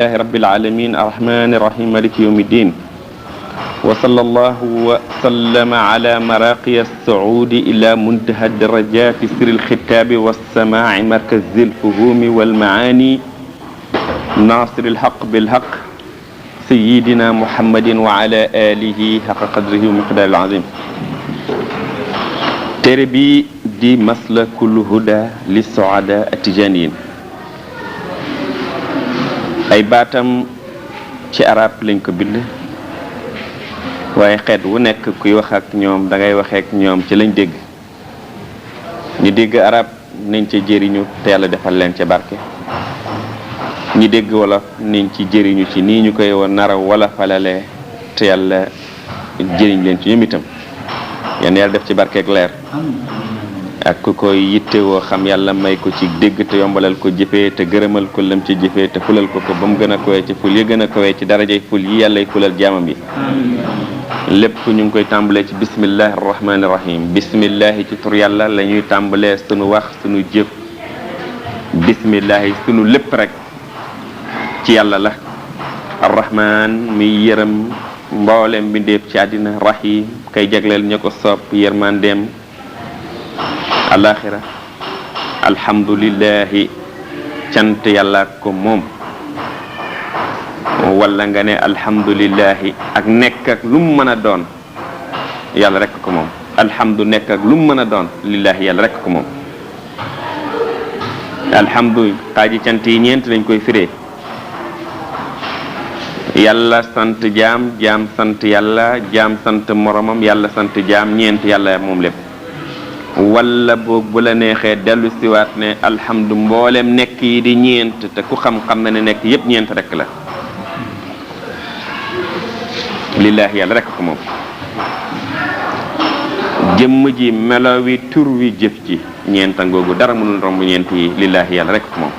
alhamdulillahi rabbil alamin arrahmani irrahim maliki yawmi ddin wa sallallahu wa sallama ala maraqi as-suudi ila muntaha darajati sirri al-khitabi was-samaa'i markazi al-fuhumi wal-maani nasiri al-haqq bil-haqq sayyidina muhammadin wa ala alihi haqqa qadrihi wa miqdaarihi al-azim. téere bi di maslakul huda li suada atijaniyin, ay baatam ci arab lañ ko bind, waaye xeet wu nekk kuy wax ak ñoom da ngay waxee ak ñoom ci lañ dégg. ñi dégg arab nañ ca jëriñu te yàlla defal leen ca barke, ñi dégg wolof nañ ci jëriñu ci nii ñu koy nara wala falale te yàlla jëriñ leen ci ñoom itam. yan yàlla def ci barkeeg leer ak ku koy yittewoo xam yàlla may ko ci dégg te yombalal ko jëfee te gërëmal ko lam ci jëfee te fulal ko ba mu gën a kowee ci ful yi gën a kowee ci darajay ful yi yàllay fulal jaamam yi. lépp ñu ngi koy tàmbalee ci bismillahi rahmaani rahim. bismillahi ci tur yàlla la ñuy tàmbalee sunu wax sunu jëf. bismillahi sunu lépp rek ci yàlla la. arrahman muy yërëm mboolem mbindeef ci àddina, rahim kay jagleel ña ko soob yërmandeem alaxira. alhamdulillahi cant yàlla ko moom, wala nga ne alhamdulillahi ak nekk ak lu mu mën a doon yàlla rek ko moom. alhamdu nekk ak lu mu mën a doon lillahi yàlla rek ko moom. alhamdu xaaji cant yi ñeent lañ koy firee: yàlla sant jaam, jaam sant yàlla, jaam sant moromam, yàlla sant jaam, ñeent yàlla moom lépp. wala boog bu la neexee dellu siwaat ne alhamdu mboolem nekk yi di ñeent te ku xam-xam na ne nekk yépp ñeent rek la. lillahi yàlla rek ko moom. jëmm ji, melo wi, tur wi, jëf ji ñeenta ngoogu dara mënul romb ñeent yi. lillahi yàlla rek ko moom.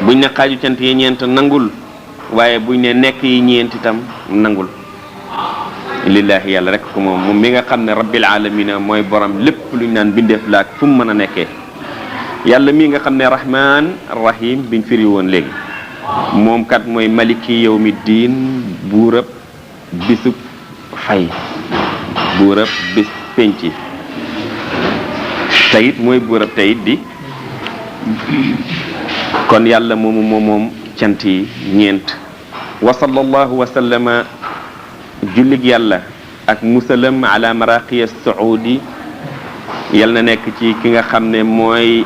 buñ ne xaaju cant yi ñeent nangul, waaye buñ ne nekk yi ñeent itam nangul. lillahi yàlla rek ko moom, moom mi nga xam ne rabbil alamina mooy borom lépp luñ naan bindeef laak fu mu mën a nekkee. yàlla mi nga xam ne rahman rahim biñ firi woon léegi, moom kat mooy maliki yawmi diin, buurab bisub fay, buurab bis penci. tayit mooy buurab tayit di. kon yàlla moomu moom cant yi ñeent. wa sallallahu wa sallama jullig yàlla ak musalam ala maraqi as-suudi yal na nekk ci ki nga xam ne mooy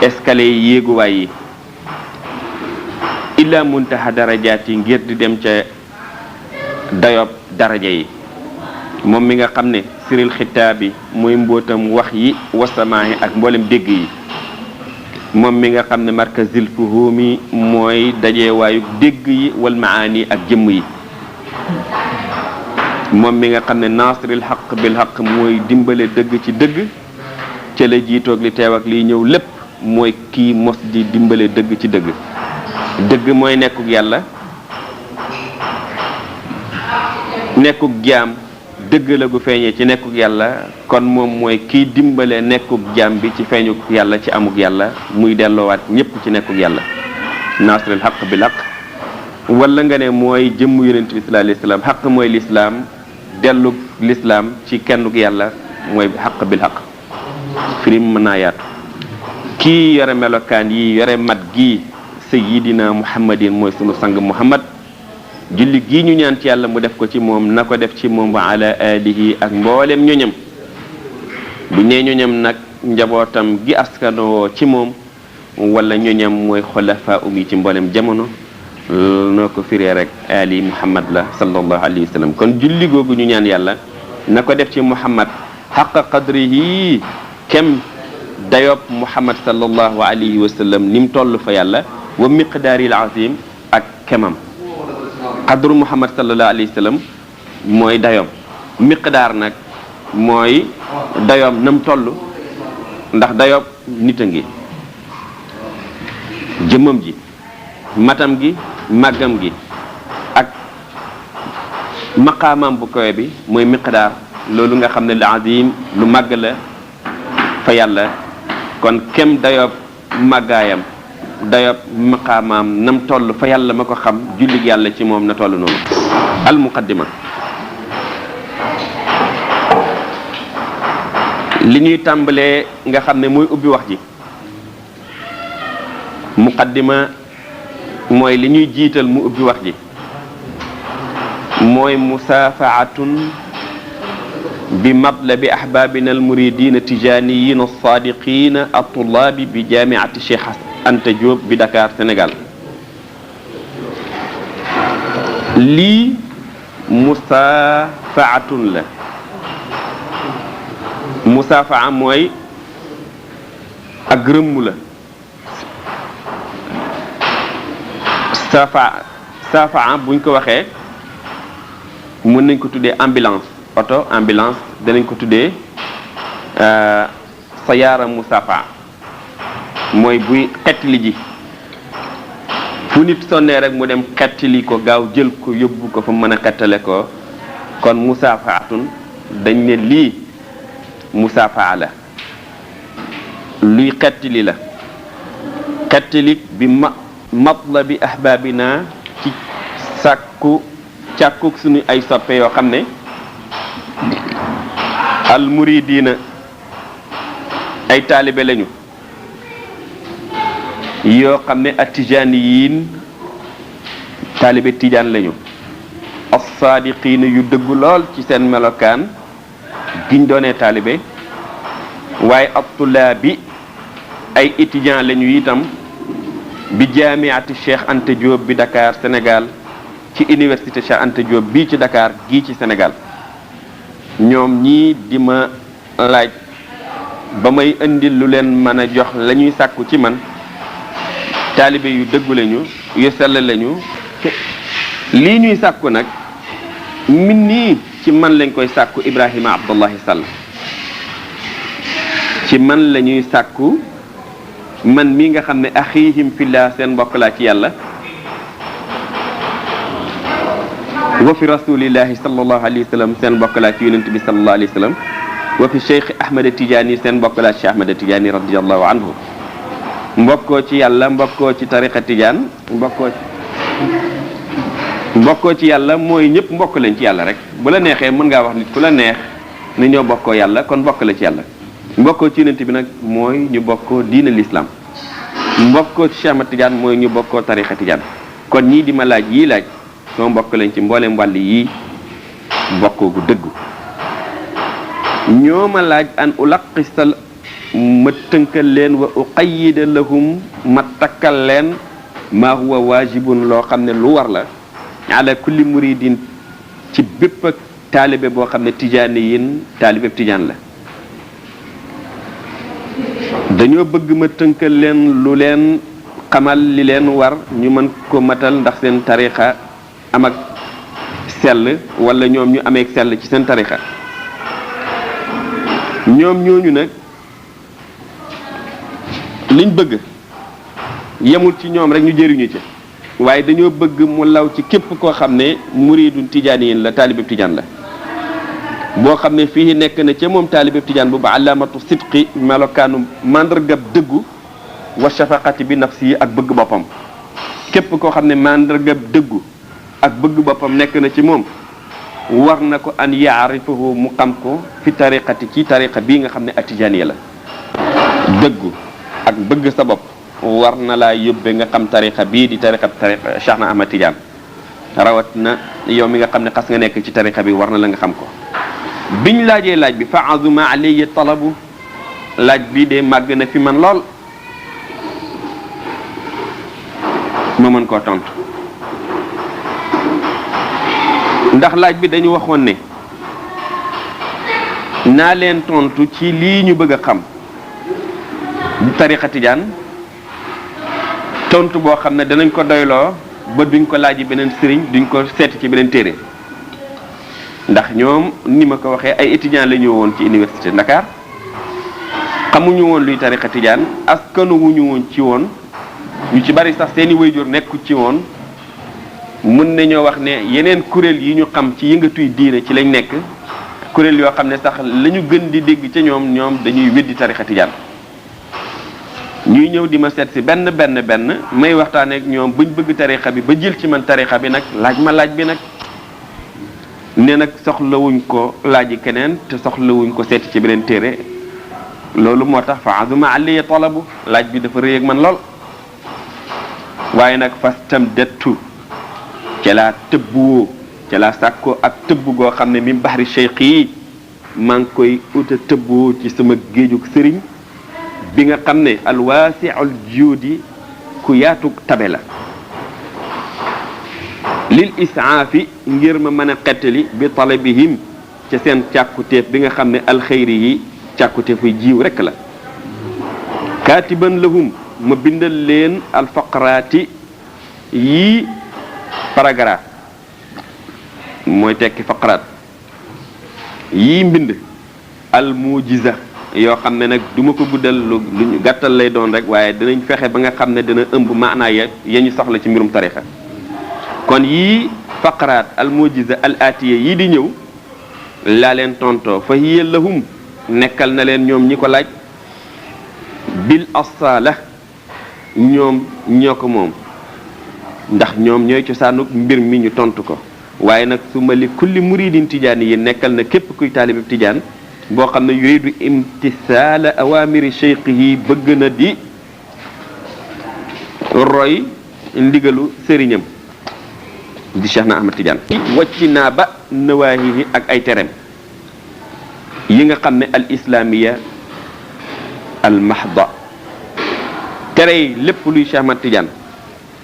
escalier yi yéeguwaay yi, illa muntaha darajaat yi ngir di dem ca dayob daraja yi. moom mi nga xam ne siril xitaabi mooy mbootam wax yi, wasamaahi ak mboolem dégg yi. moom mi nga xam ne markazil fuhumi mooy dajeewaayu dégg yi, wal maani ak jëmm yi. moom mi nga xam ne nasiril xaq bil xaq mooy dimbale dëgg ci dëgg, ca la jiitoog li teew ak liy ñëw lépp mooy kii mos di dimbale dëgg ci dëgg. dëgg mooy nekkug yàlla, nekkug jaam dëgg la gu feeñee ci nekkug yàlla, kon moom mooy kiy dimbale nekkug jaam bi ci feeñug yàlla, ci amug yàlla, muy delloowaat ñépp ci nekkug yàlla. nasiril xaq bil xaq. wala nga ne mooy jëmm yonent bi sallallahu alayhi wasallam. xaq mooy lislaam, dellug lislaam ci kennug yàlla mooy xaq bil xaq. firim mën naa yaatu. kii yore melokaan yi, yore mat gii, sayyidina muhammadin mooy sunu sang muhammad. julli gii ñu ñaan ci yàlla mu def ko ci moom, na ko def ci moom wa ala alihi ak mboolem ñoñam. bu nee ñoñam nag njabootam gi askanoo ci moom, wala ñoñam mooy xulafa yi ci mboolem jamono. noo ko firee rek ali muhammad la sallallahu alayhi wa sallam. kon julli googu ñu ñaan yàlla na ko def ci muhammad xaqa qadrihi, kem dayob muhammad sallallahu alayhi wa sallam ni mu toll fa yàlla, wa miqdaaril azim ak kemam. qadru muhammad sallallahu alayhi wa sallam mooy dayoom, miqdaar nag mooy dayoom nam toll, ndax dayob nit a ngi, jëmmam ji, matam gi, màggam gi ak maqaamam bu koy bi mooy miqdaar. loolu nga xam ne la azim lu màgg la fa yàlla. kon kem dayoob màggaayam dayob maqaamaam nam toll fa yàlla ma ko xam jullig yàlla ci moom na toll noonu. al muqaddima li ñuy tàmbalee nga xam ne mooy ubbi wax ji. muqaddima mooy li ñuy jiital mu ubbi wax ji mooy musaafaatun bi matlabi ahbabina almuridina tijaniyina alsadiqina altulabi bi jamiati Cheikh Anta Diop bi Dakar Sénégal. lii musaafaatun la. musaafaa mooy ak rëmm la. safaa buñ ko waxee mën nañ ko tuddee ambulance oto ambulance danañ ko tuddee sayaara musafaa mooy buy xettali ji fu nit sonnee rek mu dem xettali ko gaaw jël ko yóbbu ko fa mën a xettale ko kon musafaatun dañ ne lii musafaa la luy xettali la xettali bi matlabi ahbabina ci càkkuk suñu ay soppe yoo xam ne al muridina ay taalibe lañu yoo xam ne atijaniyin taalibe tijaan lañu as-sadiqina yu dëggu lool ci seen melokaan giñ doonee taalibe waaye at-tulabi ay étudiant lañu itam bi jaamiati Cheikh Anta Diop bi Dakar Sénégal ci université Cheikh Anta Diop bii ci Dakar gii ci Sénégal ñoom ñii di ma laaj ba may indil lu leen mën a jox la ñuy sàkku ci man taalibe yu dëggu lañu yu sell lañu lii ñuy sàkku nag min nii ci man lañ koy sàkku Ibrahima Abdullahi Sall ci man la ñuy sàkku man mii nga xam ne axiihim fillah seen mbokk laa ci yàlla wa fi rasulillahi sallallahu alayhi wa sallam seen mbokk laa ci yonent bi sallallahu alayhi wa sallam wa fi Cheikh Ahmed Tidiane seen mbokk laa ci Ahmed Tidiane radiyallahu anhu mbokkoo ci yàlla mbokkoo ci tariqa Tidiane mbokkoo ci yàlla mooy ñëpp mbokk lañ ci yàlla rek bu la neexee mën ngaa wax nit ku la neex ni ñoo bokkoo yàlla kon mbokk la ci yàlla mbokkoo ci yonent bi nag mooy ñu bokkoo diina l'islam mbokkoo ci Cheikh Ahmed Tidiane mooy ñu bokkoo tariqa Tidiane kon ñii di ma laaj yii laaj soo mbokk lañ ci mbooleem wàll yii bokkoo gu dëggu ñoo ma laaj an ulaqisal ma tënkal leen wa uqayyida lahum ma takkal leen maa huwa waajibun loo xam ne lu war la ala kulli muridin ci bépp ak taalibe boo xam ne tijaaniyin taalibe tijaan la dañoo bëgg ma tënkal leen lu leen xamal li leen war ñu mën ko matal ndax seen tarixa am ak sell wala ñoom ñu amee sell ci seen tarixa ñoom ñooñu nag liñ bëgg yemul ci ñoom rek ñu jëriñu ci waaye dañoo bëgg mu law ci képp koo xam ne muridun tijaaniyin la taalibeb tijaan la boo xam ne fii nekk na ca moom taalibeb tijaan bu ba alaamatu sidqi melokaanu mandargab dëggu wa shafaqati bi nafsi yi ak bëgg boppam képp koo xam ne mandargab dëggu ak bëgg boppam nekk na ci moom war na ko an yaarifahu mu xam ko fi tariqati ci tariqa bii nga xam ne atijaaniya la dëggu ak bëgg sa bopp war na laa yóbbe nga xam tariqa bii di tariqa Cheikh na Ahmad Tidiane rawat na yow mi nga xam ne xas nga nekk ci tariqa bi war na la nga xam ko biñ laajee laaj bi fa azuma alayya talabu laaj bii de màgg na fi man lool ma mën koo tontu ndax laaj bi dañu waxoon ne naa leen tontu ci lii ñu bëgg a xam tariqa Tijaan tontu boo xam ne danañ ko doyloo ba duñ ko laaji beneen sëriñ duñ ko seeti ci beneen téere ndax ñoom ni ma ko waxee ay étudiants la ñu woon ci université Dakar xamuñu woon luy tariqa Tijaan askanu wuñu woon ci woon ñu ci bari sax seeni waajur nekku ci woon mën nañoo wax ne yeneen kuréel yi ñu xam ci yëngatuy diine ci lañ nekk kuréel yoo xam ne sax la ñu gën di dégg ca ñoom dañuy weddi tariqa Tijaan ñuy ñëw di ma seet si benn may waxtaanee ak ñoom buñ bëgg tarixa bi ba jël ci man tarixa bi nag laaj ma laaj bi nag ne nag soxlawuñ ko laaji keneen te soxlawuñ ko seeti ci beneen téere loolu moo tax fa azuma aliya talabu laaj bi dafa rëy ak man lool waaye nag fastam dettu ca laa tëbbuwoo ca laa sàkkoo ak tëbb goo xam ne mi baxri cheikh yi maa ngi koy uta tëbboo ci sama géejug sëriñ bi nga xam ne alwaasiul juudi ku yaatu tabe la lil isaafi ngir ma mën a xettali bi talabihim ca seen càkkuteef bi nga xam ne alxeyri yi càkkuteef yi jiw rekk la kaatiban lahum ma bindal leen alfaqraati yii paragraphe mooy tekki faqraat yii mbind almujiza yoo xam ne nag du ma ko guddal lu gàttal lay doon rek waaye dinañ fexe ba nga xam ne dina ëmb maanaa ya ñu soxla ci mbirum tarixa kon yii faqraat almujiza al atiya yii di ñëw laa leen tontoo fa hiya lahum nekkal na leen ñoom ñi ko laaj bil asala ñoom ñoo ko moom ndax ñoom ñooy cosaanu mbir mi ñu tontu ko waaye nag su ma li kulli muridin tijaani yi nekkal na képp kuy taalibib tijaan boo xam ne yuridu imtisaala awamiri cheikhihi bëgg na di roy ndigalu sëriñam di Cheikh na Ahmad Tidiane wàcci naa ba nawaahihi ak ay terem yi nga xam ne al islamiya al mahda tere yi lépp luy Cheikh Ahmad Tidiane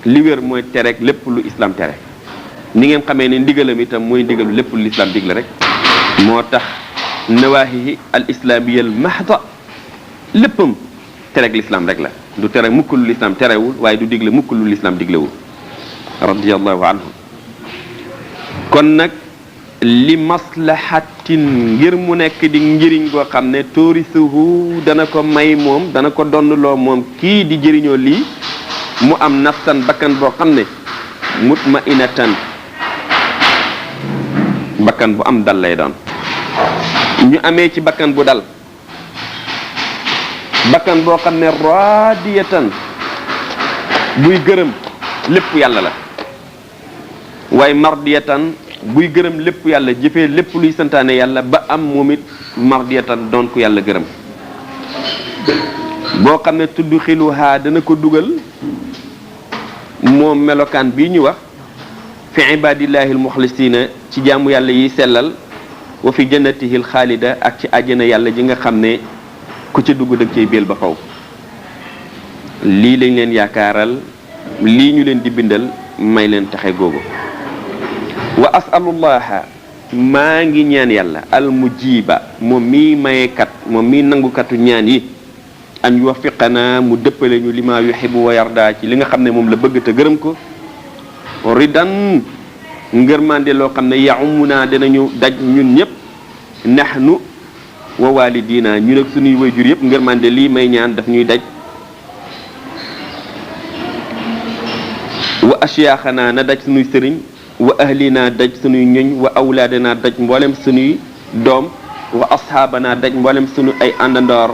li wér mooy tere lépp lu islam tere ni ngeen xamee ne ndigalam itam mooy ndigalu lépp lu islam digle rek moo tax nawaahihi al islamiya al mahda léppam tere l'islam rek la du tere mukk lu l'islam terewul waaye du digle mukk lu l'islam diglewul radiyallahu anhu kon nag li maslahatin ngir mu nekk di njëriñ goo xam ne toorisuhu dana ko may moom dana ko donnloo moom kii di jëriñoo lii mu am nafsan bakkan boo xam ne mutmainatan bakkan bu am dal lay doon ñu amee ci bakkan bu dal bakkan boo xam ne radiyatan buy gërëm lépp yàlla la waaye mardiyatan buy gërëm lépp yàlla jëfee lépp luy santaane yàlla ba am moom it mardiyatan doon ko yàlla gërëm boo xam ne tudd xiluhaa dana ko dugal moom melokaan bii ñu wax fi ibadillahi almuxlisina ci jaamu yàlla yi sellal wa fi jannatihi alxaalida ak ci àjjana yàlla ji nga xam ne ku ca dugg dëgg cay béel ba faw lii lañ leen yaakaaral lii ñu leen di bindal may leen taxe googu wa asalullaha maa ngi ñaan yàlla almujiba moom mii mayekat moom mii nangukatu ñaan yi an yuwaffiqana mu dëppale ñu li ma yuhibbu wa yarda ci li nga xam ne moom la bëgg te gërëm ko ridan ngërmande loo xam ne yaumuna dinañu daj ñun ñëpp nahnu wa walidina ñun ak suñuy wayjur yëpp ngërmande lii may ñaan daf ñuy daj wa ashyaaxana na daj suñuy sëriñ wa ahlina daj suñuy ñoñ wa awlaadana daj mboolem suñuy doom wa ashaabana daj mboolem suñu ay àndandoor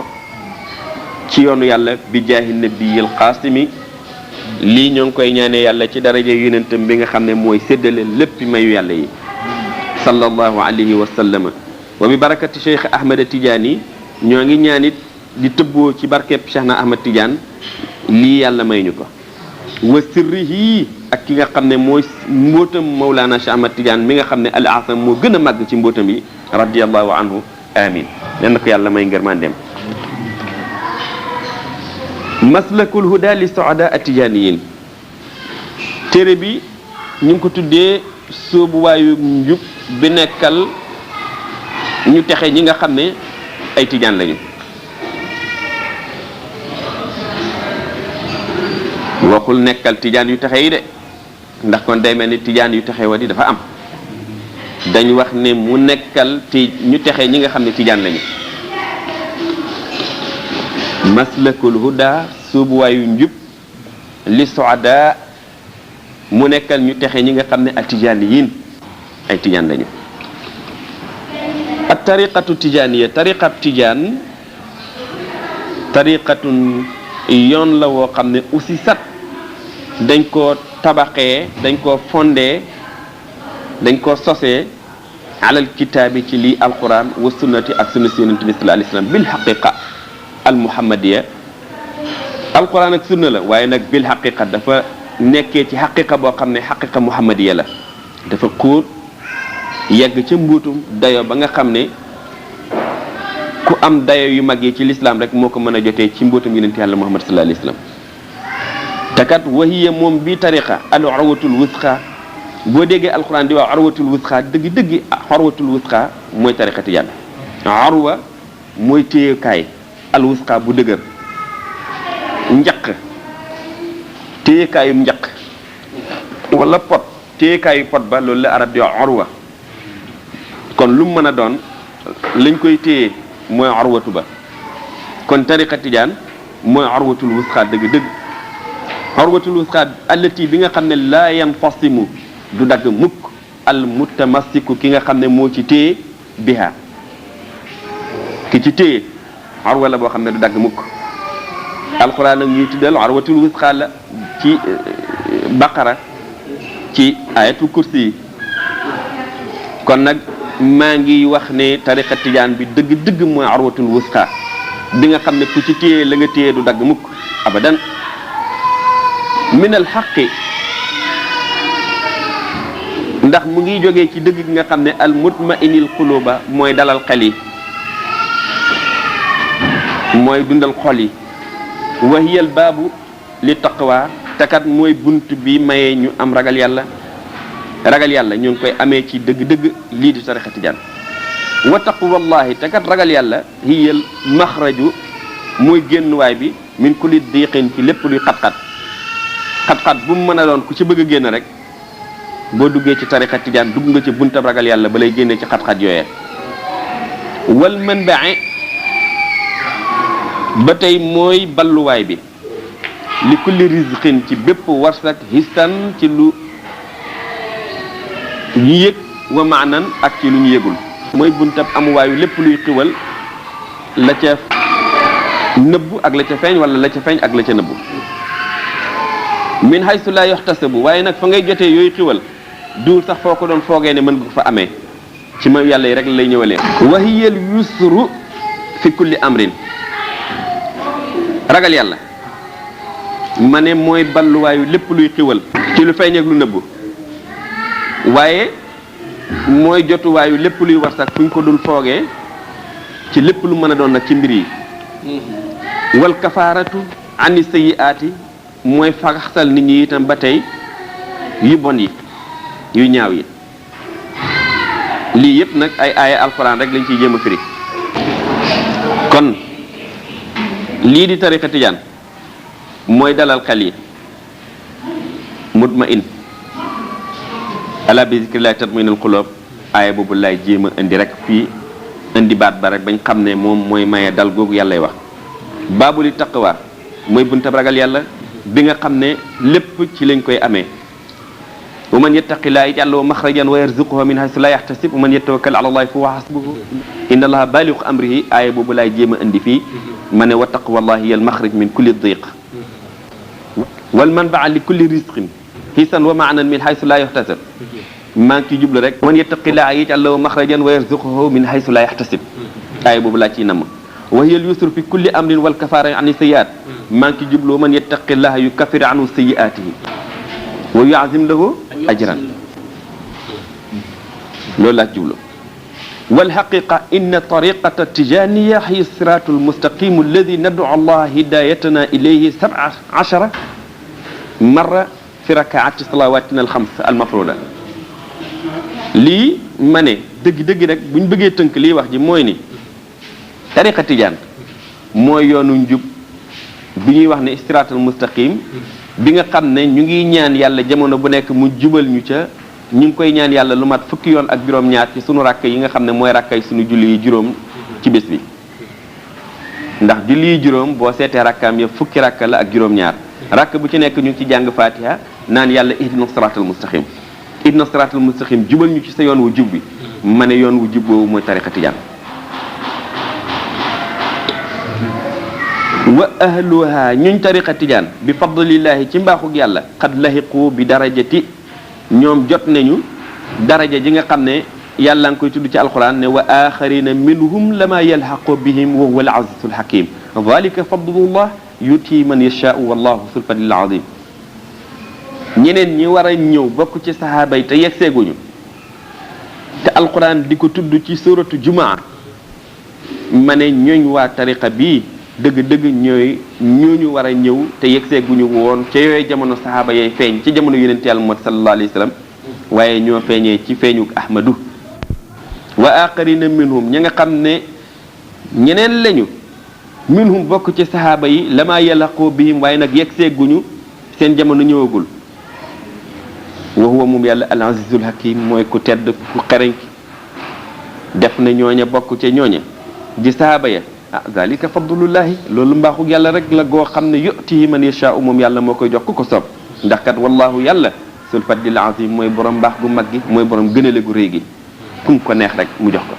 ci yoonu yàlla bi jaahi nabiyil qaasimi lii ñoo ngi koy ñaanee yàlla ci daraja yonentam bi nga xam ne mooy séddale lépp mayu yàlla yi sallallahu alayhi wa sallama wa bi barakati cheikh ahmad tidiane ñoo ngi ñaanit di tëbboo ci barkeb cheikh na ahmad tidiane lii yàlla may ñu ko wa sirrihi ak ki nga xam ne mooy mbootam mawlaana cheikh ahmad tidiane mi nga xam ne al asam moo gën a màgg ci mbootam yi radiyallahu anhu amin lenn ko yàlla may ngërmandeem maslakul huda li suada atijaniyin téere bi ñu ngi ko tuddee soobuwaayu njub bi nekkal ñu texe ñi nga xam ne ay tijaan lañu waxul nekkal tijaan yu texe yi de ndax kon day mel ni tijaan yu texe wa di dafa am dañu wax ne mu nekkal ñu texe ñi nga xam ne tijaan lañu maslakul huda suubuwaayu njub li suada mu nekkal ñu texe ñi nga xam ne atijaniyin ay tijaan lañu at tariqatu tijaniya tariqab tijaan tariqatun yoon la woo xam ne aussi sat dañ koo tabaxee dañ koo fondé dañ koo sosee alal kitaabi ci lii alquran wa sunnati ak sunna si yonent bi sallallahu alayhi wasallam bil haqiqa al muhammadiya alquran ak sunna la waaye nag bil haqiqa dafa nekkee ci haqiqa boo xam ne haqiqa muhammadiya la dafa xóot yegg ca mbuutum dayo ba nga xam ne ku am dayo yu mag yi ci lislaam rek moo ko mën a jotee ci mbuutum yonent yàlla muhammad sallallahu alayhi wasallam te kat wahiya moom bi tariqa al urwatul wusqa boo déggee alquran di wax urwatul wusqa dëgg urwatul wusqa mooy tariqa tijaan urwa mooy téyekaay al wusqa bu dëgër njaq téyekaayum njaq wala pot téyekaayu pot ba loolu la arab di wax urwa kon lu mu mën a doon lañ koy téye mooy urwatu ba kon tariqa tijaan mooy urwatul wusqa dëgg urwatul wusqa allati bi nga xam ne laa yanfasimu du dagg mukk al mutamassiku ki nga xam ne moo ci téye biha ki ci téye urwa la boo xam ne du dagg mukk alquran nag ñuy tuddal urwatul wusqa la ci baqara ci ayatul kursi yi kon nag maa ngi wax ne tariqa tijaan bi dëgg mooy urwatul wusqa bi nga xam ne ku ci téye la nga téye du dagg mukk abadan min al xaqi ndax mu ngi jógee ci dëgg gi nga xam ne al mutmainil quluba mooy dalal xel yi mooy dundal xol yi wahiyal baabu li taqwa takat mooy bunt bi mayee ñu am ragal yàlla ñu ngi koy amee ci dëgg lii di tariqa tijaan wa taqwallahi takat ragal yàlla hiyal maxraju mooy génnuwaay bi min kulli diqin ci lépp luy xat-xat bu mu mën a doon ku ci bëgg a génn rek boo duggee ci tariqa tijaan dugg nga ci buntab ragal yàlla ba lay génnee ci xat-xat yooyee wal manba'i ba tey mooy balluwaay bi li kulli rizqin ci bépp warsak histan ci lu ñu yëg wa maanan ak ci lu ñu yëgul mooy buntab amuwaayu lépp luy xiwal la ca nëbbu ak la ca feeñ wala la ca feeñ ak la ca nëbbu min haythu la yuhtasabu waaye nag fa ngay jotee yooyu xiwal duul sax foo ko doon foogee ne mën nga ko fa amee ci ma yàlla yi rek lay ñëwalee wa hiya al yusru fi kulli amrin ragal yàlla ma ne mooy balluwaayu lépp luy xiwal ci lu feeñ ak lu nëbbu waaye mooy jotuwaayu lépp luy war sax fu ñu ko dul foogee ci lépp lu mën a doon nag ci mbir yi wal kafaaratu ani sayyiaati mooy faxasal nit ñi itam ba tey yu bon yi yu ñaaw yi lii yëpp nag ay aaya alxuraan rek lañ ciy jéem a firi kon lii di tariqa tijaan mooy dalal xel yi mutmain ala bi zikrillahi tatmainul qulub aaya boobu laay jéem a indi rek fii indi baat ba rek bañ xam ne moom mooy maye dal googu yàllay wax baabu li taqwa mooy buntab ragal yàlla bi nga xam ne lépp ci lañ koy amee wa man yattaqillaaha yaj'al lahu maxrajan wa yarzuqhu min haythu la yahtasib wa man yatawakkal ala allahi fa huwa hasbuhu inna allaha balighu amrihi aaya boobu laay jéem a indi fii ma ne wa taqwallahi hiya al maxraj min kulli diq wal manbaa li kulli rizqin hisan wa maanan min haythu la yahtasib maa ngi ciy jublu rek man yattaqillaaha yaj'al lahu maxrajan wa yarzuqhu min haythu la yahtasib aaya boobu laa ciy namm wa hiya al yusru fi kulli amrin wal kafaara ani sayyi'aat maa ngi ciy jublu man yattaqillaaha yukaffir anhu sayyi'aatihi wa yu'azim lahu ajran loolu laa ci jublu wal haqiqa inna tariqata tijaniya hiya siratu almustaqim alladi nad'u allah hidayatana ilayhi 17 marra fi rakaati salawatina alxams almafruda lii ma ne dëgg rek buñ bëggee tënk lii wax ji mooy ni tariqa tijaan mooy yoonu njub bi ñuy wax ne siraatal mustaqim bi nga xam ne ñu ngi ñaan yàlla jamono bu nekk mu jubal ñu ca ñu ngi koy ñaan yàlla lu mat fukki yoon ak juróom-ñaar ci sunu rakk yi nga xam ne mooy rakkay sunu julli yi juróom ci bés bi ndax julli yi juróom boo seetee rakkaam yëpp fukki rakk la ak juróom-ñaar rakk bu ci nekk ñu ngi ci jàng fatiha naan yàlla ihdina siraatal mustaqim ihdina siraatal mustaqim jubal ñu ci sa yoon wu jub bi ma ne yoon wu jub boobu mooy tariqa tijaan wa ahluha ñuñ tariqa tijaan bi fadlillahi ci mbaaxug yàlla qad lahiqu bi darajati ñoom jot nañu daraja ji nga xam ne yàlla nga koy tudd ci alquran ne wa axarina minhum lama yalhaqu bihim wa huwa al azizul hakim dhalika fadlullah yuti man yashaau wallahu sul fadlil azim ñeneen ñi war a ñëw bokk ci sahaaba yi te yegseeguñu te alquran di ko tudd ci suratu jumaa ma ne ñooñ waa tariqa bii dëgg-dëgg ñooñu war a ñëw te yegseeguñu woon ca yooyu jamono sahaaba yay feeñ ci jamono yonente yàlla Muhammad sallallahu alayhi wa sallam waaye ñoo feeñee ci feeñuk ahmadu wa aqarina minhum ña nga xam ne ñeneen lañu minhum bokk ci sahaaba yi lama yalaqoo bihim waaye nag yegseeguñu seen jamono ñëwagul wa huwa moom yàlla al azizul hakim mooy ku tedd ku xereñ def na ñooña bokk ca ñooña di sahaaba ya zalika fadlullahi loolu mbaaxu yàlla rek la goo xam ne yutihi man yashaau moom yàlla moo koy jox ku ko soob ndax kat wallahu yàlla sul fadlil azim mooy borom mbaax gu mag gi mooy borom gënale gu réy gi kum ko neex rek mu jox ko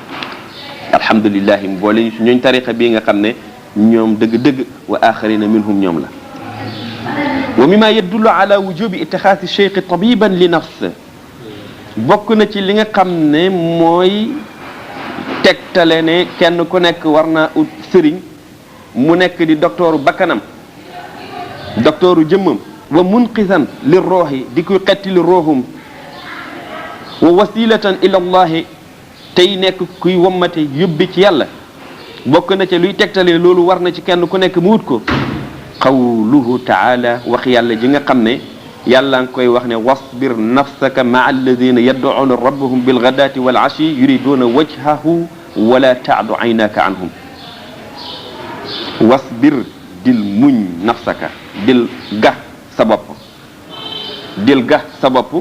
alhamdulillahi mu boole ñu si ñooñ tariqa bii nga xam ne ñoom dëgg-dëgg wa axarina minhum ñoom la wa mimma yadullu ala wujubi itixaasi cheikhi tabiban li nafs bokk na ci li nga xam ne mooy tegtale ne kenn ku nekk war naa ut sëriñ mu nekk di doktooru bakkanam doktooru jëmmam wa munqisan li rooxi di koy xetti li rooxum wa wasilatan ila allahi tey nekk kuy wommate yóbbi ci yàlla bokk na ci luy tegtale loolu war na ci kenn ku nekk mu wut ko qawluhu taala wax yàlla ji nga xam ne yàlla nga koy wax ne wasbir nafsaka maa alladina yad'una rabbahum bilghadati wal ashi yuriduna wajhahu wala taadu aynaka anhum wasbir dil muñ nafsaka dil ga sa bopp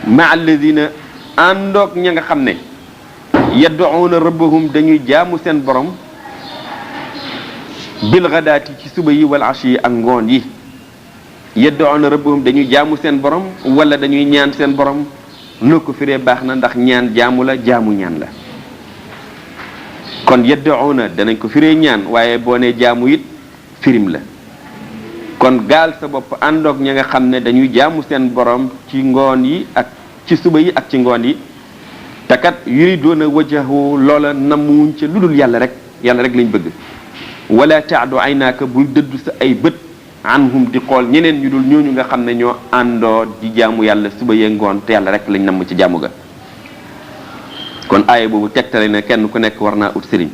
maa alladina àndoog ña nga xam ne yad'una rabbahum dañuy jaamu seen borom bil ghadaati ci suba yi wal ashi yi ak ngoon yi yad'una rabbahum dañuy jaamu seen borom wala dañuy ñaan seen borom noo ko firee baax na ndax ñaan jaamu la jaamu ñaan la kon yad'una danañ ko firee ñaan waaye boo ne jaamu it firim la kon gaal sa bopp àndoog ña nga xam ne dañuy jaamu seen borom ci ngoon yi ak ci suba yi ak ci ngoon yi te kat yuriduna wajhahu loola namuñ ca lu dul yàlla rek lañ bëgg wala taadu aynaaka bul dëddu sa ay bët anhum di xool ñeneen ñu dul ñooñu nga xam ne ñoo àndoo di jaamu yàlla suba yee ngoon te yàlla rek lañ namm ci jaamu ga kon aaya boobu tegtale na kenn ku nekk war naa ut sëriñ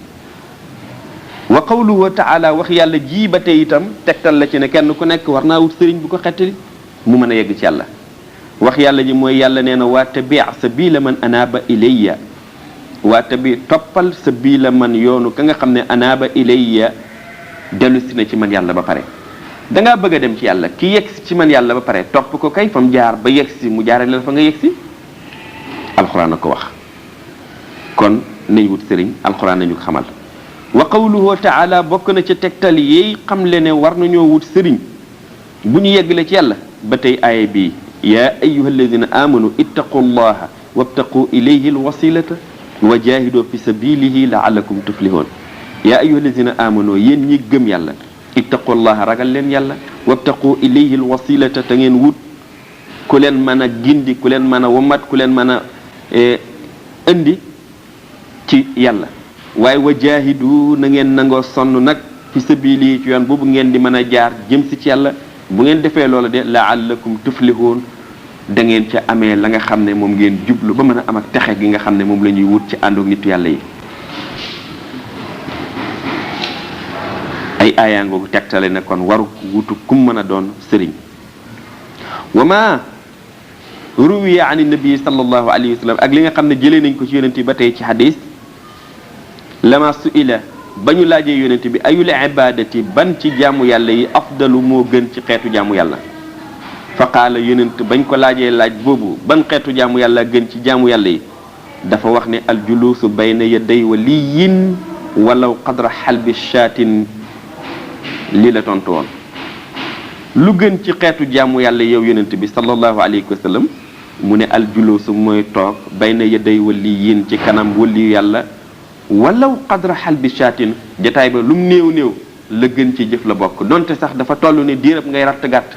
wa qawluhu taala wax yàlla ji ba tey itam tegtal la ci ne kenn ku nekk war naa ut sëriñ bu ko xettali mu mën a yegg ci yàlla wax yàlla ji mooy yàlla nee na waa tabi sabila man anaaba ilayya waa tabi toppal sabila man yoonu ka nga xam ne anaaba ilayya dellu si na ci man yàlla ba pare dangaa bëgg a dem ci yàlla ki yegsi ci man yàlla ba pare topp ko kay fa mu jaar ba yegsi mu jaarale la fa nga yegsi alxuraan a ko wax kon nañ wut sëriñ alxuraan nañu ko xamal wa qawluhu taala bokk na ci tegtal yi xam le ne war nañoo wut sëriñ bu ñu yeggale ci yàlla ba tey aaya bii yaa ayyuha alladina amanu ittaqu llaha wabtaqu ilayhi alwasilata wa jahidu fi sabilihi laallakum tuflihun yaa ayyuha alladina amanu yéen ñi gëm yàlla ittaqu llaha ragal leen yàlla wabtaqu ilayhi alwasilata te ngeen wut ku leen mën a gindi ku leen mën a womat ku leen mën a indi ci yàlla waaye wa jahidu na ngeen nangoo sonn nag fi sabilihi ci yoon boobu ngeen di mën a jaar jëm si ci yàlla bu ngeen defee loola de laallakum tuflihun da ngeen ca amee la nga xam ne moom ngeen jublu ba mën a am ak texe gi nga xam ne moom la ñuy wut ci àndoog nitu yàlla yi ay aayaangoogu tegtale na kon waru wutu kum mën a doon sëriñ wa ma ruwiya an nabi sallallahu alayhi wa sallam ak li nga xam ne jëlee nañ ko ci yonent bi ba tey ci hadis lama suila ba ñu laajee yonent bi ayul ibadati ban ci jaamu yàlla yi afdalu moo gën ci xeetu jaamu yàlla fa qaala yonent bañ ko laajee laaj boobu ban xeetu jaamu yàlla gën ci jaamu yàlla yi dafa wax ne al juluusu bayna yaday waliyin walaw qadra xalbi shaatin lii la tontu woon lu gën ci xeetu jaamu yàlla yow yonent bi sallallahu alayhi wa sallam mu ne al juluusu mooy toog bayna yaday waliyin ci kanam waliyu yàlla walaw qadra xalbi shaatin jataay ba lum néew néew la gën ci jëf la bokk donte sax dafa toll ni diirab ngay ratt gàtt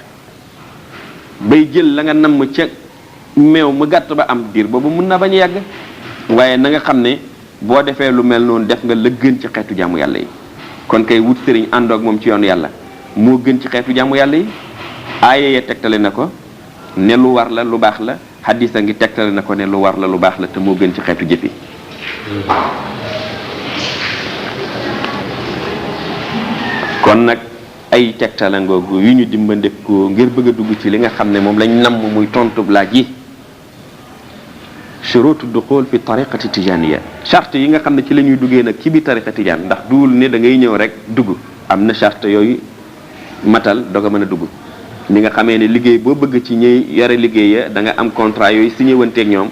bay jël la nga namm ca meew mu gàtt ba am diir boobu mun na bañ a yàgg waaye na nga xam ne boo defee lu mel noonu def nga la gën ci xeetu jaamu yàlla yi kon kay wut sëriñ àndoog moom ci yoonu yàlla moo gën ci xeetu jaamu yàlla yi aaye ya tegtale na ko ne lu war la lu baax la xadis a ngi tegtale na ko ne lu war la lu baax la te moo gën ci xeetu jëf yi kon nag ay tegtala ngoogu yu ñu dimbandekoo ngir bëgg a dugg ci li nga xam ne moom lañ namm muy tontub laaj yi shurutu duxul fi tariqati tijaniya charte yi nga xam ne ci la ñuy duggee nag ci biir tariqa tijaan ndax duwul ne da ngay ñëw rek dugg am na charte yooyu matal doog a mën a dugg ni nga xamee ne liggéey boo bëgg ci ñuy yore liggéey ya da nga am contrat yooyu signé wanteeg ñoom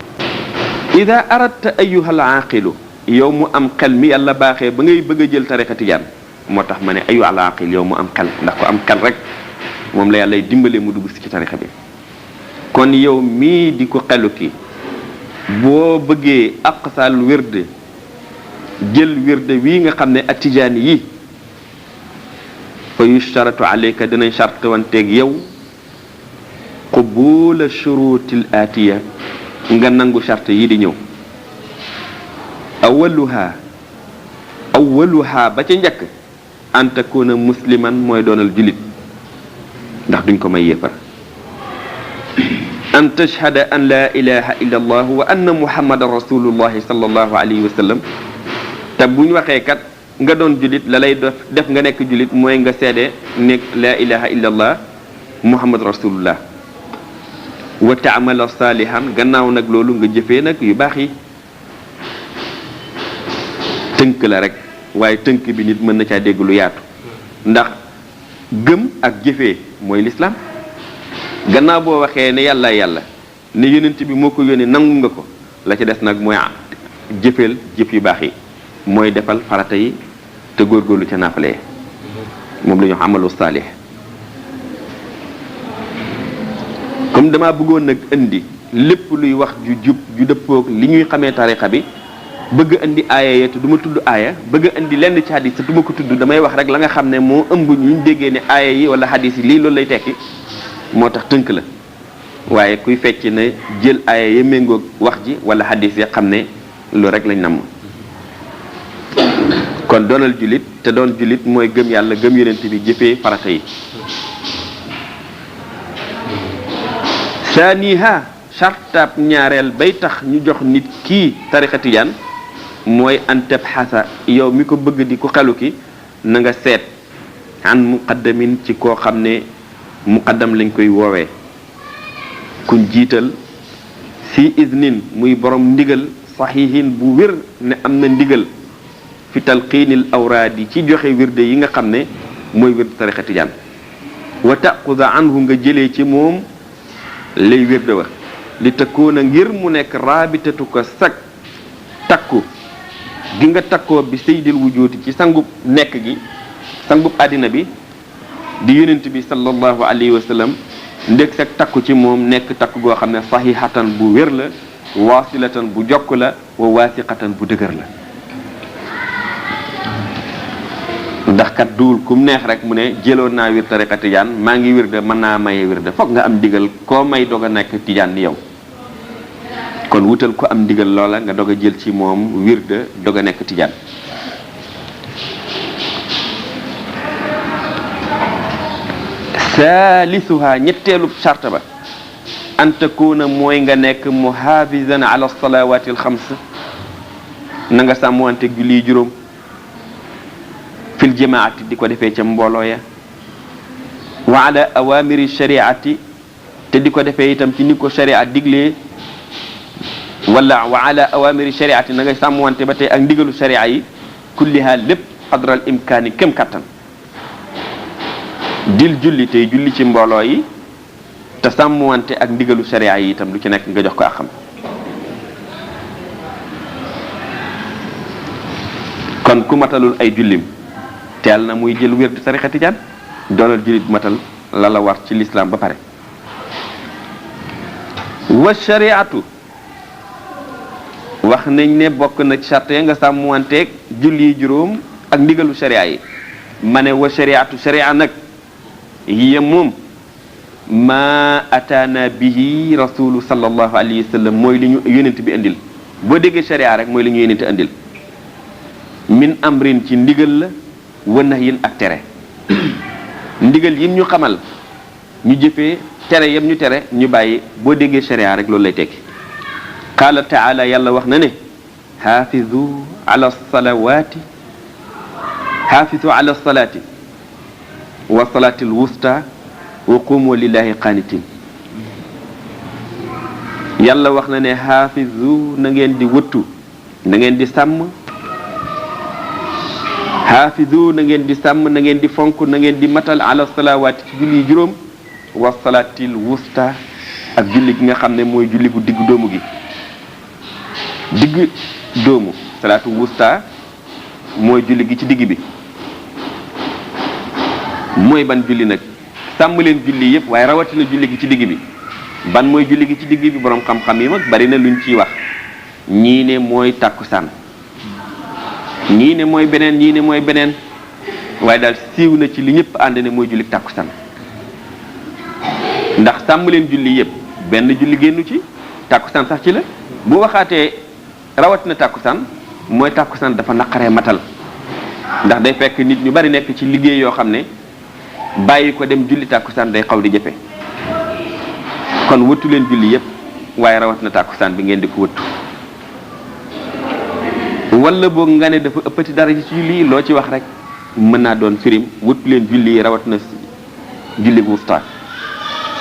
ida aradta ayuha al aqilu yow mu am xel mi yàlla baaxee ba ngay bëgg a jël tariqa tijaan moo tax ma ne ayu al aqil yow mu am xel ndax ko am xel rek moom la yàlla dimbalee mu dugg si ci tariqa bi kon yow mii di ko xelu ki boo bëggee aqsal wirde jël wirde wii nga xam ne atijaani yi fa yushtaratu alayka dinañ charte wanteeg yow qubula shurutil atiya nga nangu charte yi di ñëw awaluha ba ca njëkk an takuna musliman mooy doonal julit ndax duñ ko may yéefar an tashhada an la ilaha illa allah wa anna muhammadan rasulullahi sallallahu alayhi wa sallam te buñ waxee kat nga doon julit la lay def nga nekk julit mooy nga seede nekk la ilaha illa allah muhammad rasulullah wa taamala salihan gannaaw nag loolu nga jëfee nag yu baax yi tënk la rek waaye tënk bi nit mën na caa dégg lu yaatu ndax gëm ak jëfee mooy lislaam gannaaw boo waxee ne yàlla yàlla ne yonent bi moo ko yónnee nangu nga ko la ci des nag mooy jëfeel jëf yu baax yi mooy defal farata yi te góorgóorlu ca naafale moom la ñu amalu saalih comme dama bëggoon nag indi lépp luy wax ju jub ju dëppoog li ñuy xamee tariqa bi bëgg indi aaya ya te du ma tudd aaya bëgg indi lenn ci hadis te du ma ko tudd damay wax rek la nga xam ne moo ëmb ñu déggee ne aaya yi wala hadis yi lii loolu lay tekki moo tax tënk la waaye kuy fecc ne jël aaya ya méngoog wax ji wala hadis ya xam ne lu rek lañ namm kon doonal julit te doon julit mooy gëm yàlla gëm yonent bi jëfee farata yi saaniha chartab ñaareel bay tax ñu jox nit kii tariqa tijaan mooy an tabxasa yow mi ko bëgg di ku xelu ki na nga seet an muqaddamin ci koo xam ne muqaddam lañ koy woowee kuñ jiital si iznin muy borom ndigal saxihin bu wér ne am na ndigal fi talqiinil awraad yi ci joxe wirde yi nga xam ne mooy wirde tariqa tijaan wa taquda anhu nga jëlee ci moom lay wirde wa li takkoona ngir mu nekk raabitatu ko sag takku gi nga takkoo bi sayyidil wujuudi ci sangub nekk gi sangub àddina bi di yonent bi sallallahu alayhi wa sallam ndég sag takku ci moom nekk takku goo xam ne sahihatan bu wér la waasilatan bu jokk la wa waasiqatan bu dëgër la ndax kat duul kum neex rek mu ne jëloon naa wir tariqa tijaan maa ngi wirde mën naa maye wirde foog nga am digal koo may doog a nekk tijaan ni yow kon wutal ko am digal loola nga doog a jël ci moom wirde doog a nekk tijaan salisuha ñetteelu charte ba an takuna mooy nga nekk muhafizan ala salawati alxams na nga sàmmwante julli juróom fil jamaati di ko defee ca mbooloo ya wa ala awamiri shariati te di ko defee itam ci ni ko sharia diglee wala wa ala awamiri shariati na nga sàmmwante ba tey ak ndigalu sharia yi kulliha lépp qadral imkaani kem kattan dil julli tey julli ci mbooloo yi te sàmmwante ak ndigalu sharia yi itam lu ci nekk nga jox ko ak xam kon ku matalul ay jullim teel na muy jël wér di tariqa tijaan doonal jullit matal la la war ci lislaam ba pare wa shariatu wax nañ ne bokk na ci charte ya nga sàmmanteeg julli juróom ak ndigalu sharia yi ma ne wa shariatu sharia nag hiya moom ma ataana bihi rasulu sallallahu alayhi wa sallam mooy li ñu yonent bi indil boo déggee sharia rek mooy li ñu yonent indil min amrin ci ndigal la wa nahyin ak tere ndigal yim ñu xamal ñu jëfee tere yam ñu tere ñu bàyyi boo déggee sharia rek loolu lay tekki qaala taala yàlla wax na ne xaafizu ala salawaati xaafizu ala salaati wa salaati alwusta wa qumu lillahi qaanitin yàlla wax na ne xaafizu na ngeen di wëttu na ngeen di sàmm xaafizu na ngeen di sàmm na ngeen di fonk na ngeen di matal ala salawaati ci julli juróom wa salaatil wusta ak julli gi nga xam ne mooy julli gu digg doomu gi digg doomu salaatu wusta mooy julli gi ci digg bi mooy ban julli nag sàmm leen julli yëpp waaye rawatina julli gi ci digg bi ban mooy julli gi ci digg bi borom xam-xam yi mag bari na luñ ciy wax ñii ne mooy tàkkusaan ñii ne mooy beneen ñii ne mooy beneen waaye daal siiw na ci li ñëpp ànd ne mooy julli tàkkusaan ndax sàmm leen julli yëpp benn julli génnu ci tàkkusaan sax ci la bu waxaatee rawatina tàkkusaan mooy tàkkusaan dafa naqaree matal ndax day fekk nit ñu bari nekk ci liggéey yoo xam ne bàyyi ko dem julli tàkkusaan day xaw di jëfe kon wëttu leen julli yëpp waaye rawatina tàkkusaan bi ngeen di ko wëttu wala boog nga ne dafa ëppati dara ci julli loo ci wax rek mën naa doon firim wëttu leen julli yi rawatina julli bu wusta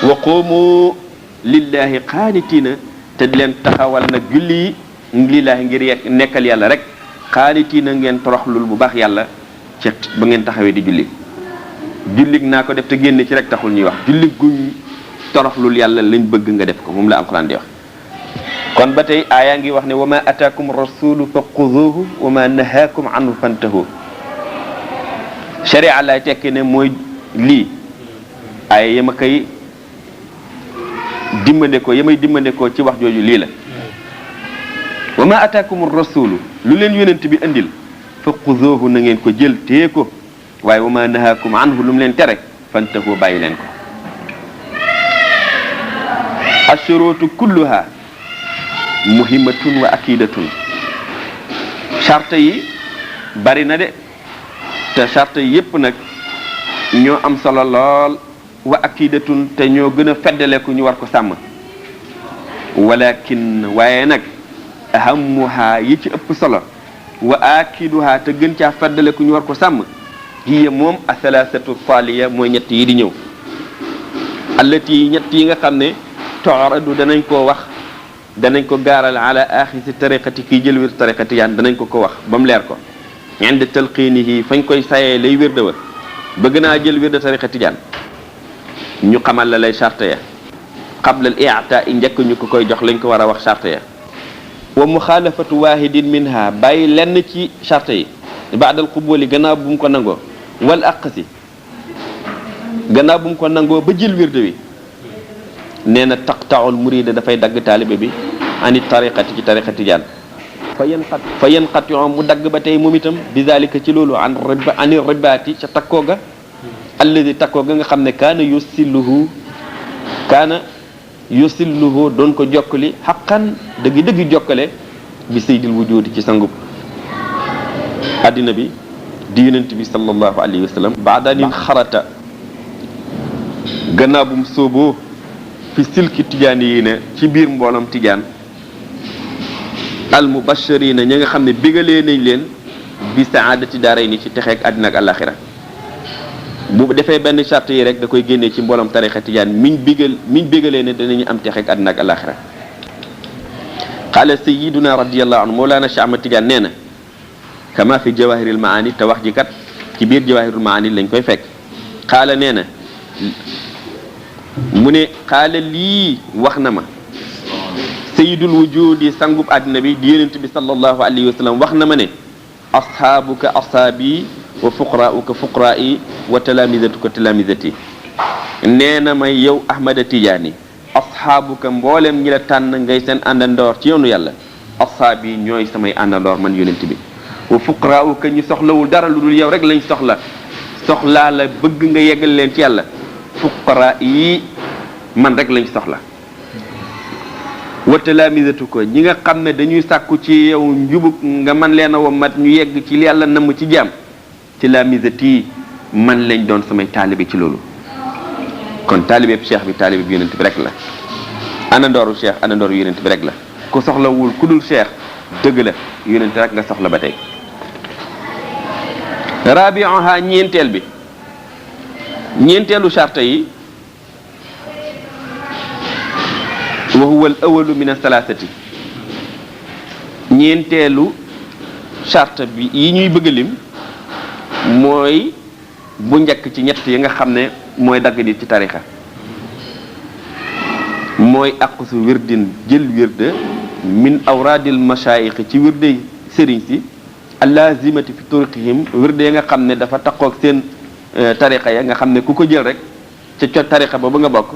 wa qumu lillahi qaanitina te di leen taxawal nag julli yi lillaahi ngir nekkal yàlla rek qaanitina ngeen toroxlul bu baax yàlla ci ba ngeen taxawee di julli jullig naa ko def te génn ci rek taxul ñuy wax jullig guñ toroxlul yàlla lañ bëgg nga def ko moom la alxuraan di wax kon ba tey aayaa ngi wax ne wa ma ataakum rasulu fa xuduhu wa ma nahaakum anhu fantahu sharia lay tekki ne mooy lii ay yama koy dimbandekoo yamay dimbandekoo ci wax jooju lii la wa ma ataakum rasulu lu leen yonent bi andil fa xuduhu na ngeen ko jël tee ko waaye wa ma nahaakum anhu lu mu leen tere fantahu bàyyi leen ko ashurutu kulluha muhimmatun wa akidatun charte yi bari na de te charte yi yépp nag ñoo am solo lool wa akidatun te ñoo gën a feddaleku ñu war ko sàmm walakin waaye nag ahamuha yi ci ëpp solo wa akiduha te gën caa feddaleku ñu war ko sàmm hiya moom athalathatu taliya mooy ñett yi di ñëw allati ñett yi nga xam ne tooradu danañ koo wax danañ ko gaaral ala axisi tariqati kii jël wir tariqati yaan danañ ko wax ba mu leer ko inde talqiinihi fañ koy sayee lay wér wa bëgg naa jël wir de tariqati yaan ñu xamal la lay charte ya qabla al i'ta i njëkk ñu ko koy jox lañ ko war a wax charte ya wa muxaalafatu wahidin minha bàyyi lenn ci charte yi baadal xubóoli gannaaw bu mu ko nangoo wal aqsi gannaaw bu mu ko nangoo ba jël wirde wi nee na taqtaul murida dafay dagg taalibe bi ani tariqati ci tariqati jaan fa yanqati mu dagg ba tey moom itam bi zalika ci loolu ani ribaati ca takkoo ga alladi takkoo ga nga xam ne kaana yusilluhu doon ko jokkali xaqan dëgg jokkale bi sayyidil wujudi ci sangub addina bi di yonent bi sallallahu alayhi wa sallam baadanin xarata gannaaw bu mu sooboo fi silki tijaan yi ne ci biir mbooloom tijaan al mubashirina ñi nga xam ne bégalee nañ leen bi saadati daaray ni ci texeek àddina ak àlaxira bu defee benn charte yi rek da koy génnee ci mbooloom tarixa tijaan miñ bégalee ne danañu am texeek àddina ak àlaxira qaala sayiduna radiallahu anhu mawlaana Cheikh Ahmad Tijaan nee na kama fi jawahiril maani te wax ji kat ci biir jawahirul maani lañ koy fekk qaala nee na mu ne xaala lii wax na ma sayidul wujudi sangub àddina bi di yonent bi sallallahu alayhi wa sallam wax na ma ne ashaabuka ashaabi wa fuqraauka fuqraai wa talamizatuka talamizati nee na ma yow Ahmada Tijaani ashaabuka mboolem ñi la tànn ngay seen àndandoor ci yoonu yàlla ashaabi ñooy samay àndandoor man yonent bi wa fuqraauka ñu soxlawul dara lu dul yow rek lañ soxla soxlaa la bëgg nga yeggal leen ci yàlla fuqara yi man rek lañ soxla wa talaamisatu ko ñi nga xam ne dañuy sàkku ci yow njubug nga man leen a wommat ñu yegg ci yàlla namm ci jaam talaamisati man lañ doon samay taalibe ci loolu kon taalibeeb cheikh bi taalibeeb yonent bi rek la anandooru cheikh anandooru yonent bi rek la ku soxlawul ku dul cheikh dëgg la yonent rek nga soxla ba tey rabi'uha ñeenteelu charte yi wa huwa al awalu min as-salasati ñeenteelu charte bi yi ñuy bëgg lim mooy bu njëkk ci ñett yi nga xam ne mooy dagg nit ci tarixa mooy aqusu wirdin jël wirde min awradil mashayikh ci wirde sëriñ si allazimati fi turqihim wirde ya nga xam ne dafa taqoog seen tarixa ya nga xam ne ku ko jël rek ca tarixa ba nga bokk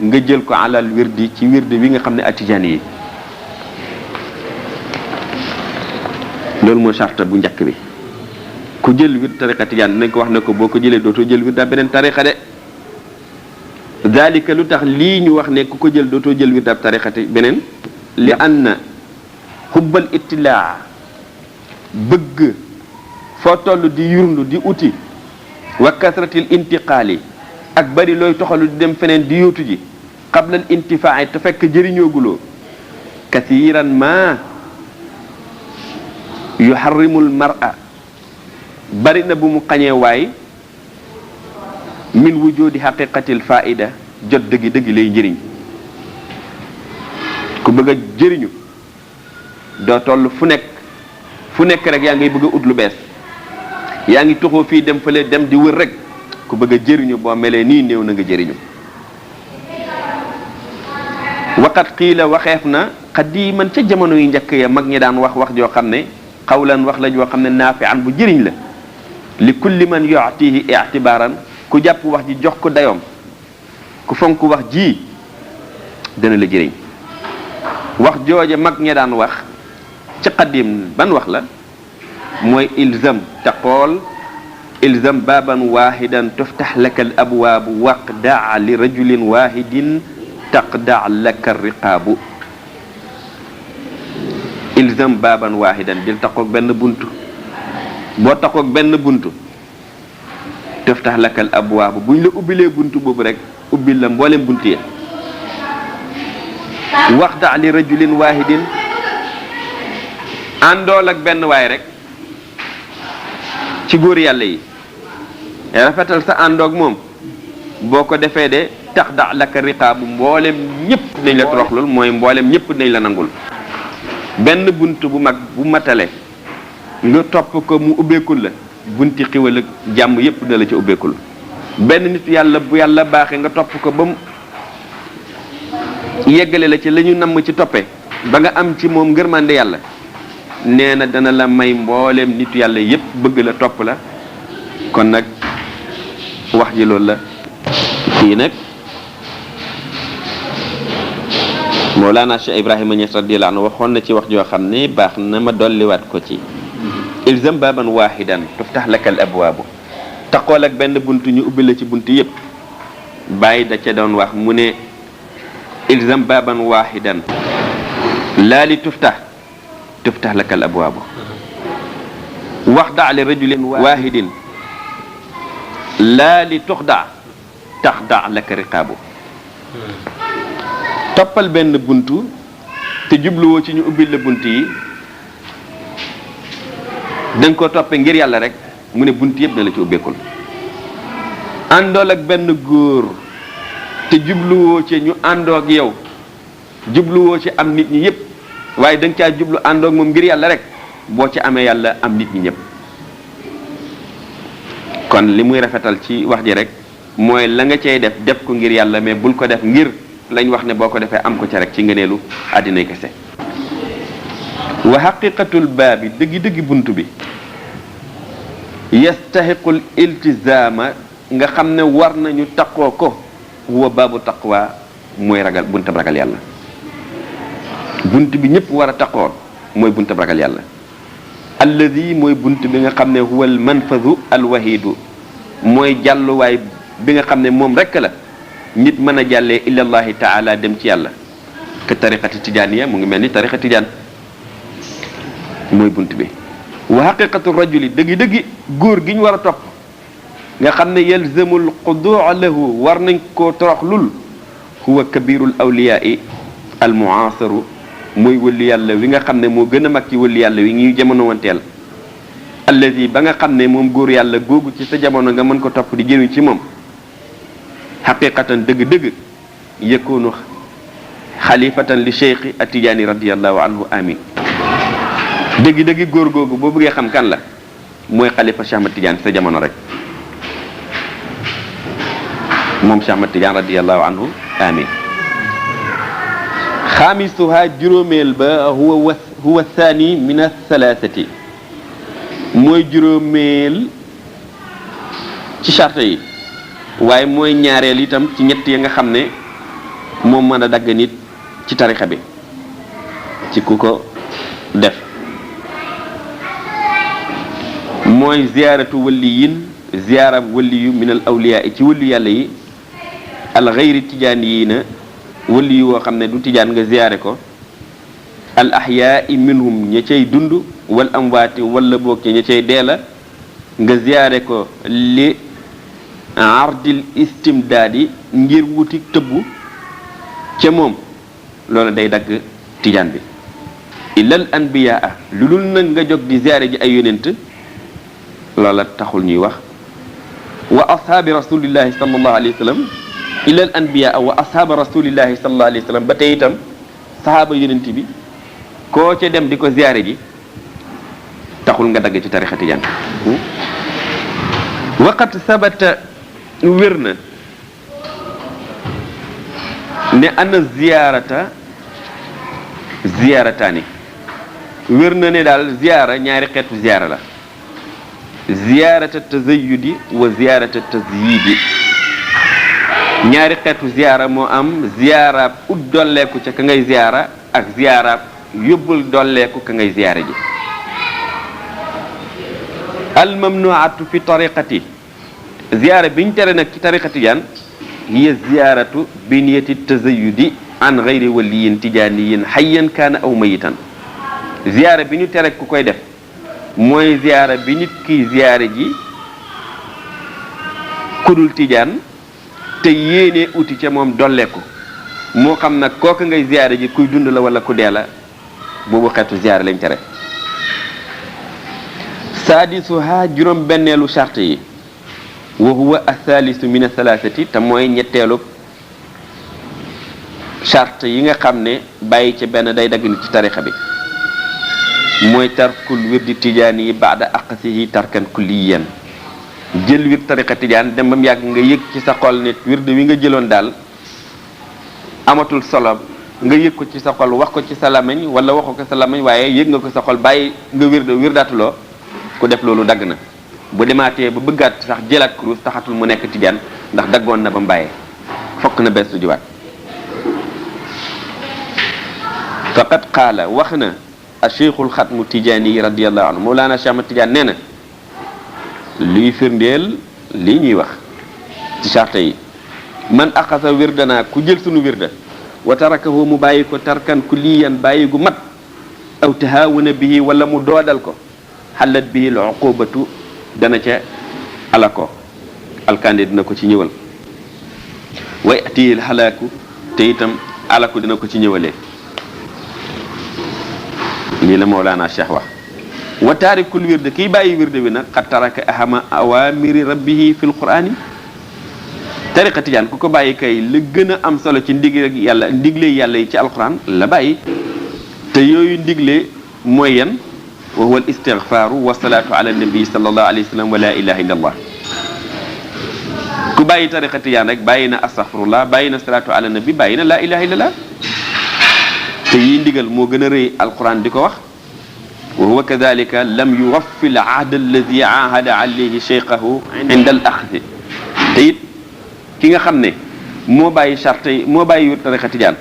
nga jël ko alal wirdi ci wirde wi nga xam ne atijani yi loolu mooy charte bu njëkk bi ku jël wird tariqa tijaan dinañ ko wax ne ko boo ko jëlee dootoo jël wird daa beneen tariqa de dalika lu tax lii ñu wax ne ku ko jël dootoo jël wird ab tariqa beneen li anna xubbal ittilaa bëgg foo toll di yurndu di uti wa kasratil intiqaali ak bari looy toxalu di dem feneen di yóotu ji qablal intifaa te fekk jëriñooguloo kasiiran ma yuharrimul mar'a bari na bu mu xañee waay min wujudi haqiqatil faida jot dëgg lay njëriñ ku bëgg a jëriñu doo toll fu nekk rek yaa ngay bëgg a ut lu bees yaa ngi toxoo fii dem fële dem di wër rek ku bëgg a jëriñu boo melee nii néew na nga jëriñu waqat xiila waxeef na xadiman ca jamono yu njëkk ya mag ñi daan wax joo xam ne xawlan wax la joo xam ne naafi'an bu jëriñ la li kulli man yu'tihi i'tibaran ku jàpp wax ji jox ko dayoom ku fonk wax ji dana la jëriñ wax jooje mag ñi daan wax ci qadim ban wax la mooy ilzam taqool ilzam baaban waahidan tuftax laka al abwaabu waqdaa li rajulin waahidin taqdaa laka riqaabu ilzam baaban waahidan dil taqoog benn buntu boo taqoog benn buntu tuftax laka al abwaabu buñ la ubbilee buntu boobu rek ubbil la mboolem buntu ya waqdaa li rajulin waahidin àndool ak benn waay rek ci góor yàlla yi rafetal sa àndoog moom boo ko defee de tax da laka riqaabu mboolem ñëpp nañ la toroxlul mooy mboolem ñëpp nañ la nangul benn bunt bu mag bu matale nga topp ko mu ubbeekul la bunti xiwal ak jàmm yëpp na la ci ubbeekul benn nit yàlla bu yàlla baaxee nga topp ko ba mu yeggale la ci la ñu namm ci toppe ba nga am ci moom ngërmande yàlla nee na dana la may mbooleem nitu yàlla yépp bëgg la topp la kon nag wax ji loolu la kii nag Mawlana Cheikh Ibrahima Niass radiyallahu anhu waxoon na ci wax joo xam ne baax na ma dolliwaat ko ci ilzam baaban waahidan tuftax laka al abwaabu taqool ak benn bunt ñu ubbi la ci bunt yépp bàyyi da ca doon wax mu ne ilzam baaban waahidan laa li tuftax laka al abwaabu waxda li rajulin waahidin laa li tuxda taxda laka riqaabu toppal benn buntu te jubluwoo ci ñu ubbil la bunt yi danga ko toppe ngir yàlla rek mu ne bunt yëpp na la ci ubbeekul àndool ak benn góor te jubluwoo ci ñu àndoog yow jubluwoo ci am nit ñi yëpp waaye danga caa jublu àndoog moom ngir yàlla rek boo ci amee yàlla am nit ñi ñëpp kon li muy rafetal ci wax ji rek mooy la nga cay def ko ngir yàlla mais bul ko def ngir lañ wax ne boo ko defee am ko ca rek ci ngëneelu àddinay kese wa xaqiqatul baabi dëggi bunt bi yastahiqul iltizaama nga xam ne war nañu taqoo ko huwa baabu taqwa mooy ragal buntab ragal yàlla bunt bi ñëpp war a taqoon mooy buntab ragal yàlla alladi mooy bunt bi nga xam ne huwa al manfadu al wahidu mooy jàlluwaay bi nga xam ne moom rekk la nit mën a jàllee ilallahi taala dem ci yàlla ke tariqati tijaaniya mu ngi mel ni tariqa tijaan mooy bunt bi wa haqiqatu rajuli dëggi góor gi ñu war a topp nga xam ne yalzamul xuduu lahu war nañ koo toroxlul huwa kabirul awliyaai al muasaru mooy wëlli yàlla wi nga xam ne moo gën a mag ci wëlli yàlla wi ñuy jamono wanteel allazi ba nga xam ne moom góor yàlla googu ci sa jamono nga mën ko topp di jëriñ ci moom xaqiqatan dëgg-dëgg yëkkoonu xalifatan li cheikhi atijaani radiallahu anhu amin dëgg-dëgg góor googu boo bëggee xam kan la mooy xalifa Cheikh Ahmad Tidiane sa jamono rek moom Cheikh Ahmad Tidiane radiallahu anhu amin xaamisuha juróomeel ba huwa thani min athalathati mooy juróomeel ci charte yi waaye mooy ñaareel itam ci ñett yi nga xam ne moom mën a dagg nit ci tarixa bi ci ku ko def mooy ziyaaratu waliyin ziyaara waliyu min al awliya ci waliyu yàlla yi al xayri tijaan yii na waliyu woo xam ne du tijaan nga ziyaare ko al ahyaa minhum ña cay dund wal amwaati wala boog ña cay deela nga ziyaare ko li ardil istimdaadi ngir wuti tëbbu ca moom loolu day dagg tijaan bi illal anbiyaa lu dul nag nga jóg di ziyaare ji ay yonent loola taxul ñuy wax wa ashaabi rasulillahi sallallahu alayhi wa sallam illal anbiyaa wa ashaaba rasulillahi sallallahu alayhi wa sallam ba tey itam sahaaba yonent bi koo ca dem di ko ziyaare ji taxul nga dagg ci tarixa tijaan waqat sabata wér na ne ana ziyaarataani wér na ne daal ziyaara ñaari xeetu ziyaara la ziyaarata tazayudi wa ziyaarata tazyidi ñaari xeetu ziyaara moo am ziyaaraab ut dolleeku ca ka ngay ziyaara ak ziyaaraab yóbbul dolleeku ka ngay ziyaara ji almamnuatu fi tariqati ziyaara biñ tere nag ci tariqa tijaan hiya ziyaaratu bi niyati tazayudi an gayri waliyin tijaaniyin hayyan kaana aw mayitan ziyaara bi ñu tere ku koy def mooy ziyaara bi nit kiy ziyaare ji kudul tijaan te yéenee uti ca moom dolleeku moo xam nag kooku ngay ziyaare ji kuy dund la wala ku dee la boobu xeetu ziyaara lañ tere saadisuha juróom benneelu charte yi wa huwa athalisu min athalathati te mooy ñetteelu charte yi nga xam ne bàyyi ca benn day dagg nit ci tarixa bi mooy tarkul wirdi tijaan yi baada aqsihi tarkan kulliyan jël wir tariqa tijaan dem ba mu yàgg nga yëg ci sa xol nit wird wi nga jëloon daal amatul solo nga yëg ko ci sa xol wax ko ci sa lamañ wala waxu ko sa lamañ waaye yëg nga ko sa xol bàyyi nga wirdaatuloo ku def loolu dagg na bu demaatee ba bëggaat sax jëlaat kurus taxatul mu nekk tijaan ndax daggoon na ba mbàyyee fokk na bees lu jiwaat faqad qaala wax na a cheikhul xatmu tijaani radiallahu anhu mawlaana Cheikh Ahmad Tijaan nee na luy firndeel lii ñuy wax ci charte yi man axasa wirdana ku jël sunu wirda wa tarakahu mu bàyyi ko tarkan kulliyan bàyyi gu mat aw tahaawuna bihi wala mu doodal ko xalat bihi al uqubatu dana ca alako alkande dina ko ci ñëwal way atiyil xalaaku te itam alako dina ko ci ñëwalee lii la Mawlana Cheikh wax wa taarikul wirde kiy bàyyi wirde bi nag xat taraka ahama awamiri rabbihi fil qur'ani tariqa tijaan ku ko bàyyi kay la gën a am solo ci ndigle yàlla yi ci alquran la bàyyi te yooyu ndigle mooy yan wa huwa al istighfaru wa salatu ala nabi sallallahu alayhi wa sallam wa la ilaha illa allah ku bàyyi tariqa tijaan rek bàyyi na astaghfirullah bàyyi na salatu ala nabi bàyyi na la ilaha illa allah te yi ndigal moo gën a rëy alquran di ko wax wa huwa kadhalika lam yuwaffi al ahd alladi ahada alayhi cheikhahu inda al axdi te it ki nga xam ne moo bàyyi charte yi moo bàyyi tariqa tijaan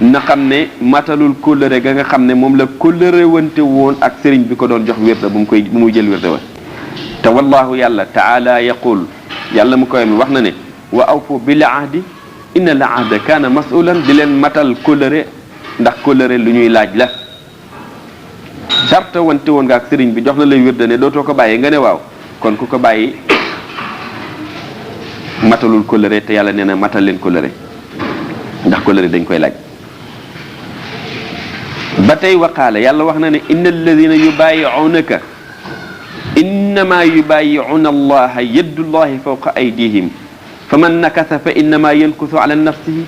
na xam ne matalul kóllëre ga nga xam ne moom la kóllëre wante woon ak sëriñ bi ko doon jox wérda bu muy jël wérda wa te te wallahu yàlla taala yaqul yàlla mu koy mi wax na ne wa awfu bil ahdi inna al ahda kaana masulan di leen matal kóllëre ndax kóllëre lu ñuy laaj la charte wante woon nga ak sëriñ bi jox na lay wirde ne dootoo ko bàyyi nga ne waaw kon ku ko bàyyi matalul kóllëre te yàlla nee na matal leen kóllëre ndax kóllëre dañ koy laaj ba tey waqaala yàlla wax na ne inna alladina yubayi'unaka innama yubayi'una allaha yadullahi fawqa aydihim faman nakasa fa innama yankusu ala nafsihi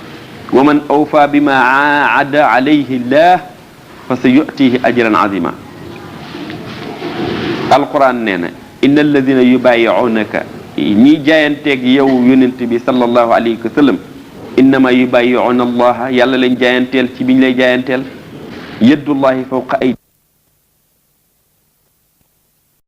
wa man awfa bima aada alayhi llah fa sa yutihi ajran azima alquran nee na inna alladina yubayi'unaka ñi jaayanteeg yow yonent bi sallallahu alayhi wa sallam innama yubayi'una allaha yàlla leen jaayanteel ci biñ lay jaayanteel yadullahi fawqa aydihim